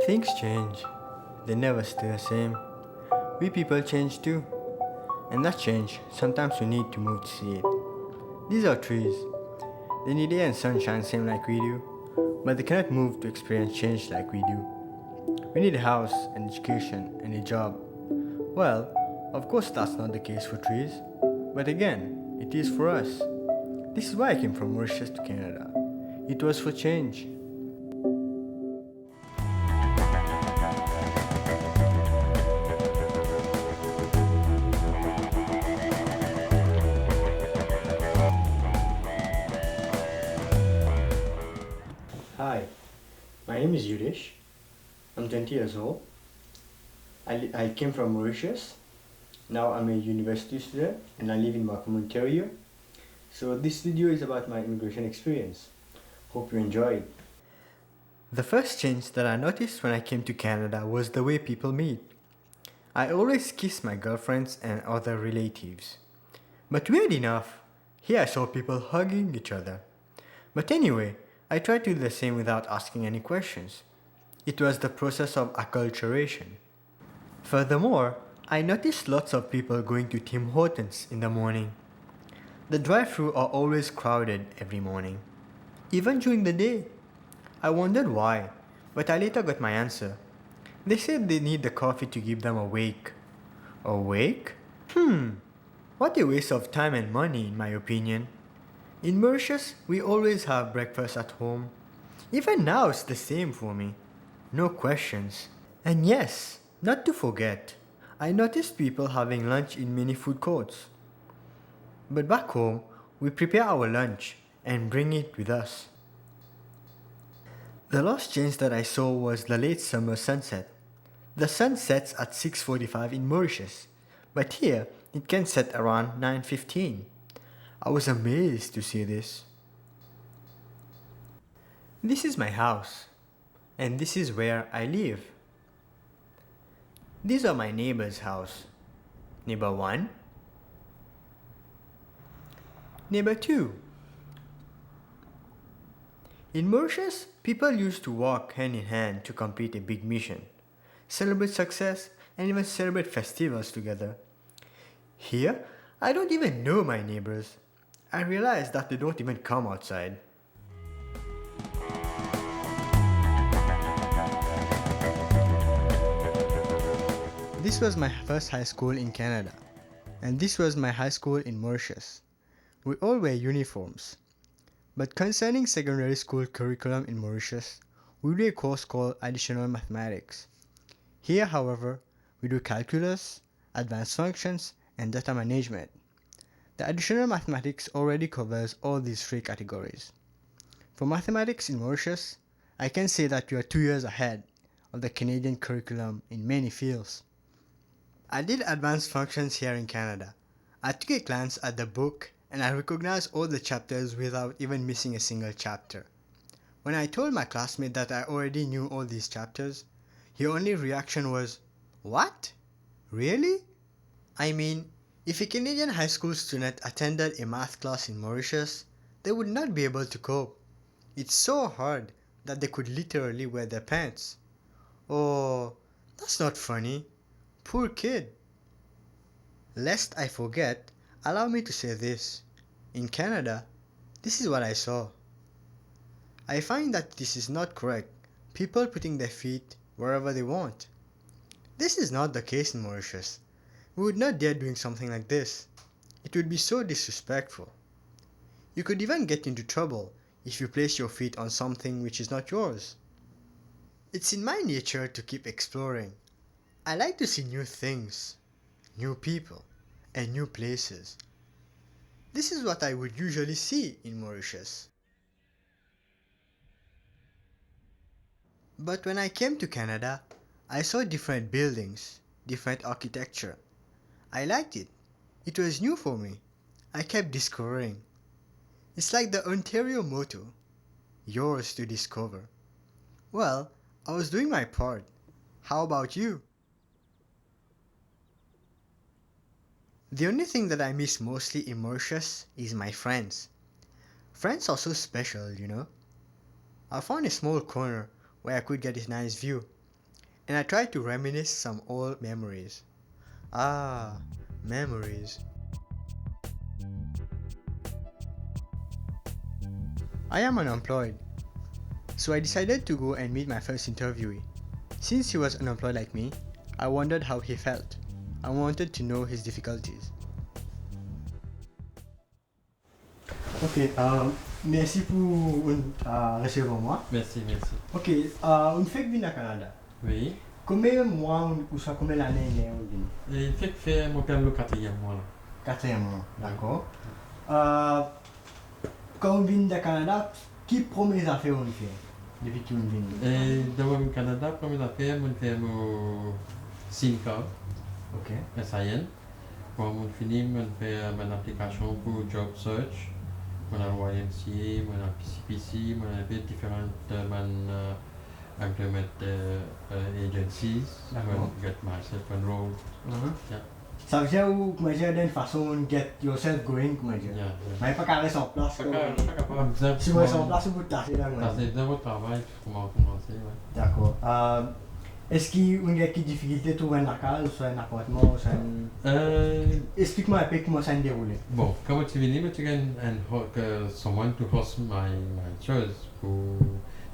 Things change. They never stay the same. We people change too. And that change, sometimes we need to move to see it. These are trees. They need air and sunshine same like we do, but they cannot move to experience change like we do. We need a house, an education, and a job. Well, of course that's not the case for trees, but again, it is for us. This is why I came from Mauritius to Canada. It was for change. Hi, my name is Yudish. I'm 20 years old. I came from Mauritius. Now I'm a university student and I live in Markham, Ontario. So this video is about my immigration experience. Hope you enjoy it. The first change that I noticed when I came to Canada was the way people meet. I always kiss my girlfriends and other relatives. But weird enough, here I saw people hugging each other. But anyway, I tried to do the same without asking any questions. It was the process of acculturation. Furthermore, I noticed lots of people going to Tim Hortons in the morning. The drive-thru are always crowded every morning, even during the day. I wondered why, but I later got my answer. They said they need the coffee to keep them awake. Awake? What a waste of time and money in my opinion. In Mauritius, we always have breakfast at home. Even now it's the same for me. No questions. And yes, not to forget, I noticed people having lunch in many food courts. But back home, we prepare our lunch and bring it with us. The last change that I saw was the late summer sunset. The sun sets at 6:45 in Mauritius, but here it can set around 9:15. I was amazed to see this. This is my house, and this is where I live. These are my neighbor's house. Neighbor 1, neighbor 2. In Mauritius, people used to walk hand in hand to complete a big mission, celebrate success, and even celebrate festivals together. Here, I don't even know my neighbors. I realize that they don't even come outside. This was my first high school in Canada, and this was my high school in Mauritius. We all wear uniforms. But concerning secondary school curriculum in Mauritius, we do a course called additional mathematics. Here, however, we do calculus, advanced functions, and data management. The additional mathematics already covers all these three categories. For mathematics in Mauritius, I can say that we are 2 years ahead of the Canadian curriculum in many fields. I did advanced functions here in Canada. I took a glance at the book and I recognized all the chapters without even missing a single chapter. When I told my classmate that I already knew all these chapters, his only reaction was, "What? Really?" I mean, if a Canadian high school student attended a math class in Mauritius, they would not be able to cope. It's so hard that they could literally wear their pants. Oh, that's not funny. Poor kid. Lest I forget, allow me to say this. In Canada, this is what I saw. I find that this is not correct, people putting their feet wherever they want. This is not the case in Mauritius. We would not dare doing something like this. It would be so disrespectful. You could even get into trouble if you place your feet on something which is not yours. It's in my nature to keep exploring. I like to see new things, new people, and new places. This is what I would usually see in Mauritius. But when I came to Canada, I saw different buildings, different architecture. I liked it. It was new for me. I kept discovering. It's like the Ontario motto, yours to discover. Well, I was doing my part. How about you? The only thing that I miss mostly in Mauritius is my friends. Friends are so special, you know. I found a small corner where I could get a nice view. and I tried to reminisce some old memories. Ah, memories. I am unemployed, so I decided to go and meet my first interviewee. Since he was unemployed like me, I wondered how he felt. I wanted to know his difficulties. Ok, merci pour recevoir moi. Merci, merci. Ok, on fait que venir au Canada. Oui. Combien de mois ou soit combien d'années on vient? Et fait que faire mon père le quatrième mois là. Quatrième mois, d'accord. Quand on vient au Canada, qui premières affaires on fait depuis qu'on vient? Et dans le Canada, première affaire, on fait mon SIM card, Ok. SIN. Quand on finit, on fait une application pour job search. On a YMCA, on a PCPC, on a différentes employment agencies. D'accord. Get myself enrolled. Yeah. Ça veut dire comment dire d'une façon get yourself going comment dire. Yeah, Mais pas carré sur place. Pas capable. Si vous êtes sur place, vous tâchez là. C'est dans votre travail, comment commencer. D'accord. Est-ce qu'il y a des difficultés de trouver un local ou un appartement ou explique-moi un peu comment ça se déroule. Bon, quand tu viens, tu as someone to host my choice pour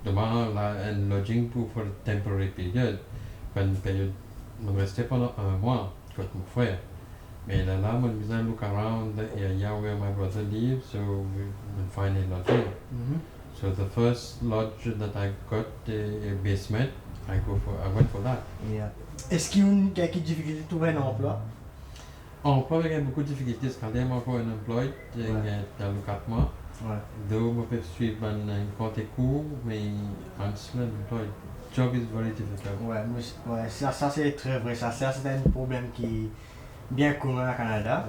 demain un lodging pour a temporary period. Une période, je restais pendant un mois avec mon frère. Mais là, je me look around the area where my brother lives, so we find a lodging. So the first lodge that I got, a basement, I went for that. Yeah. Est-ce qu'il y a quelques difficultés de trouver un emploi? Emploi, il y a beaucoup de difficultés, parce que je suis encore unemployed, il y a 4 mois. Donc, je peux suivre un compte court, mais I'm still unemployed. Job is very difficult. Ouais, ça c'est très vrai, ça c'est un problème qui est bien commun au Canada.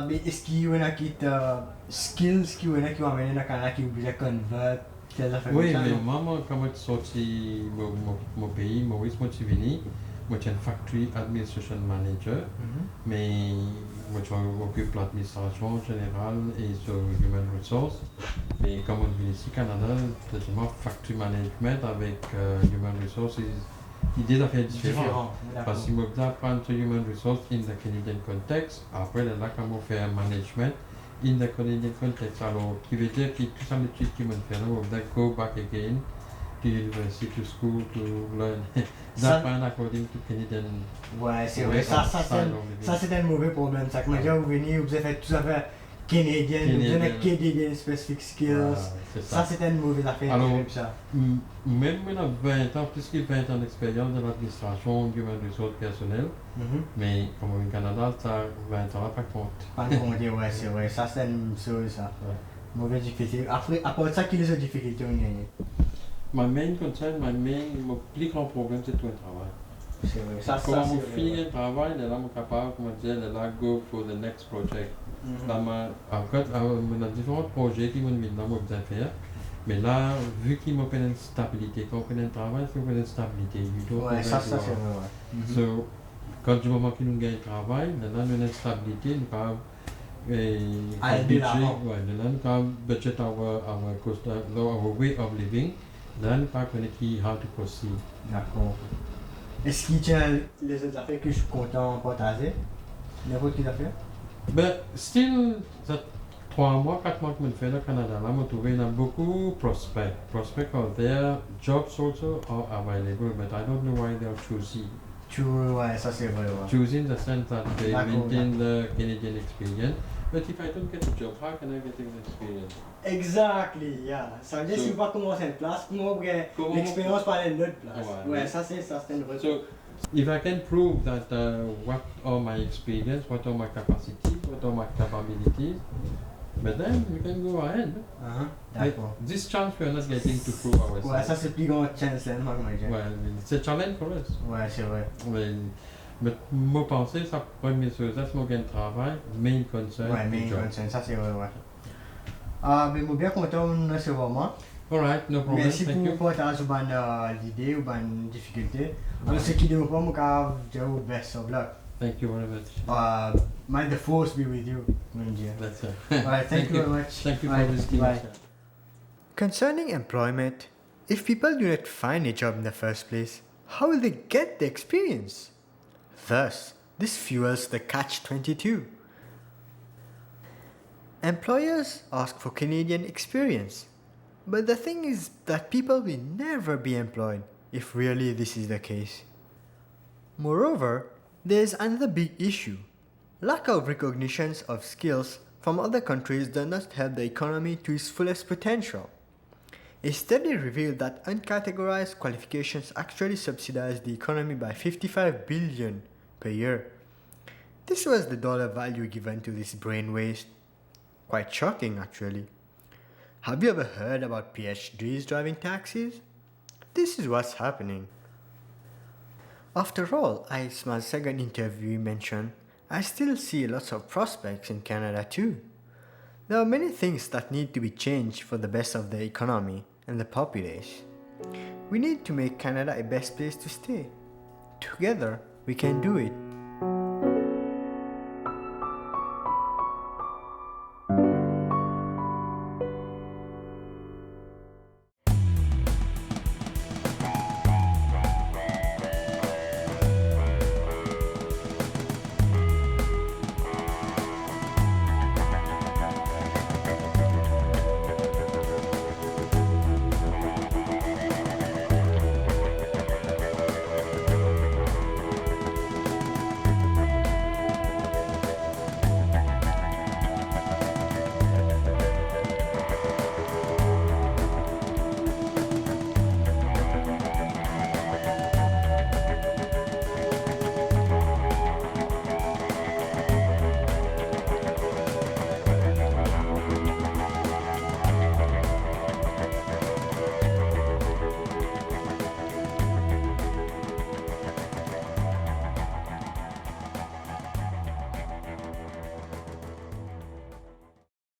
Mais est-ce qu'il y en a qui skills qui vont amener au Canada qui obligent à convert? Oui, mais moi, quand je suis sorti de mon pays, Maurice, je suis venu, je suis un factory administration manager, mais je m'occupe de l'administration générale et sur human resources. Mais comme on vit ici au Canada, c'est vraiment factory management avec human resources, l'idée d'affaires différente. Parce que je apprendre sur human resources in the Canadian context, après là, comment faire management in the Canadian context. Alors, qui veut dire que tout ça, l'étude qui m'a fait, on va go back again to university, to school, to learn. D'apprendre according to Canadian. Ouais, c'est vrai. Ça c'est un mauvais problème. Ça, quand vous venez, vous avez fait tout ça fait Canadian, vous avez Canadian specific skills. Ça c'est une mauvaise affaire. Alors, même on a 20 ans, plus que 20 ans d'expérience dans l'administration, human resources personnelles. Mais comme au Canada, ça 20 ans, pas compte. Pas compte, ouais, c'est vrai. Ça c'est une chose, ça. Mauvaise difficulté. Après, à part ça, quelles sont les difficultés on gagne? Ma main concern, mon plus grand problème, c'est tout le travail. C'est vrai. Ça, quand on finit le travail, là, je suis capable, comme je disais, là, go for the next project. Là, on a différents projets qui m'ont mis dans mon besoin faire. Mais là, vu qu'il m'a une stabilité, quand on a un travail, il faut une stabilité. Ouais, ça c'est vrai. So, quand du moment qu'il nous gagne le travail, là, on a une stabilité, nous avons un budget, là, nous avons budget our way of living. Là, nous pas connaître how to proceed. D'accord. Est-ce qu'il y a les autres affaires que je suis content de partager? N'importe quelle affaire? But still, ça 3 mois, 4 mois que je fais au Canada, là, je trouve qu'il y a beaucoup de prospects. Prospects are there, jobs also are available, but I don't know why they are choosy. Ouais, ça c'est vrai. Choosing the sense that they maintain the Canadian experience. But if I don't get a job, how can I get an experience? Exactly, yeah. Ça veut dire si vous ne pas commencer une place, comment vous avez l'expérience par une autre place? Ouais, ça c'est une vraie. So, if I can prove that what are my experience, what are my capacities, what are my capabilities, but then we can go ahead. D'accord. This chance we are not getting to prove ourselves. Ouais, ça c'est plus grande chance, là, well, it's a challenge for us. Ouais, c'est vrai. Mais moi penser, ça première chose, c'est mon gain de travail, main concern. Ouais, main concern, ça c'est vrai, ouais. Mais je suis bien content de recevoir moi. Alright, no problem. Merci pour partager l'idée ou une difficulté. Alors, ce qui ne pas, je vous best of luck. Thank you very much. May the force be with you. That's it. Alright, thank you very much. Thank you for listening. Bye. Concerning employment, if people do not find a job in the first place, how will they get the experience? Thus, this fuels the catch-22. Employers ask for Canadian experience, but the thing is that people will never be employed if really this is the case. Moreover, there is another big issue. Lack of recognition of skills from other countries does not help the economy to its fullest potential. A study revealed that uncategorized qualifications actually subsidize the economy by $55 billion per year. This was the dollar value given to this brain waste. Quite shocking, actually. Have you ever heard about PhDs driving taxis? This is what's happening. After all, as my second interview mentioned, I still see lots of prospects in Canada too. There are many things that need to be changed for the best of the economy and the populace. We need to make Canada a best place to stay. Together, we can do it.